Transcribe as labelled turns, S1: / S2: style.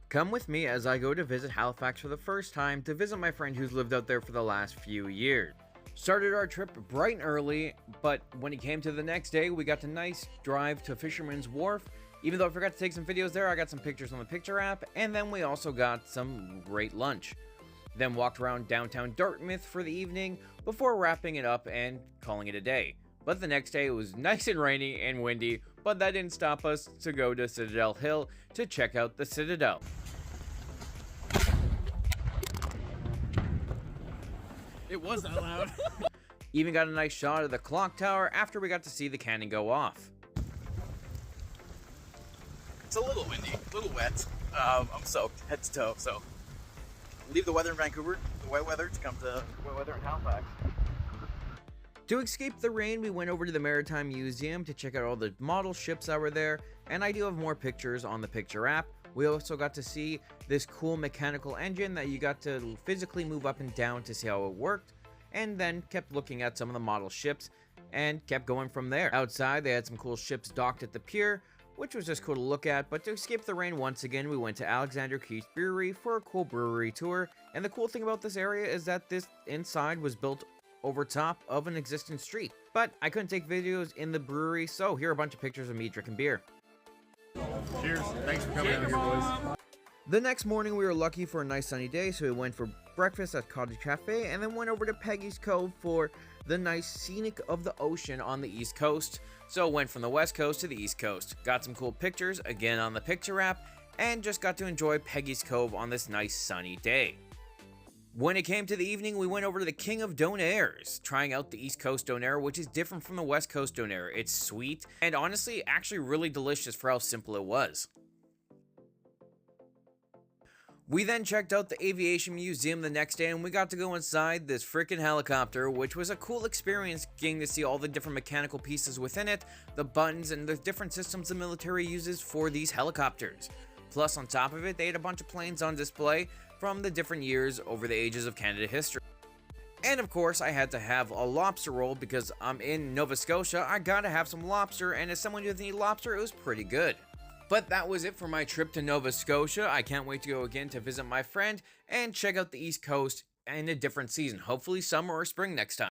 S1: Come with me as I go to visit Halifax for the first time to visit my friend who's lived out there for the last few years. Started our trip bright and early, but when it came to the next day, we got a nice drive to Fisherman's Wharf. Even though I forgot to take some videos there, I got some pictures on the picture app, and then we also got some great lunch. Then walked around downtown Dartmouth for the evening before wrapping it up and calling it a day. But the next day it was nice and rainy and windy, but that didn't stop us to go to Citadel Hill to check out the Citadel.
S2: It was that loud.
S1: Even got a nice shot of the clock tower after we got to see the cannon go off.
S2: It's a little windy, a little wet. I'm soaked head to toe, so leave the weather in Vancouver, the wet weather, to come to the wet weather in Halifax.
S1: To escape the rain, we went over to the Maritime Museum to check out all the model ships that were there, and I do have more pictures on the picture app. We also got to see this cool mechanical engine that you got to physically move up and down to see how it worked, and then kept looking at some of the model ships and kept going from there. Outside, they had some cool ships docked at the pier, which was just cool to look at, but to escape the rain once again, we went to Alexander Keith's Brewery for a cool brewery tour, and the cool thing about this area is that this inside was built over top of an existing street. But I couldn't take videos in the brewery, so here are a bunch of pictures of me drinking beer.
S2: Cheers. Thanks for coming out here, boys.
S1: The next morning we were lucky for a nice sunny day, so we went for breakfast at Cottage Cafe and then went over to Peggy's Cove for the nice scenic of the ocean on the East Coast. So went from the West Coast to the East Coast, got some cool pictures again on the picture app, and just got to enjoy Peggy's Cove on this nice sunny day. When it came to the evening, we went over to the King of Donairs, trying out the East Coast Donair, which is different from the West Coast Donair. It's sweet, and honestly, actually really delicious for how simple it was. We then checked out the Aviation Museum the next day, and we got to go inside this freaking helicopter, which was a cool experience getting to see all the different mechanical pieces within it, the buttons, and the different systems the military uses for these helicopters. Plus, on top of it, they had a bunch of planes on display from the different years over the ages of Canada history. And of course, I had to have a lobster roll because I'm in Nova Scotia. I gotta have some lobster, and as someone who doesn't eat lobster, it was pretty good. But that was it for my trip to Nova Scotia. I can't wait to go again to visit my friend and check out the East Coast in a different season, hopefully summer or spring next time.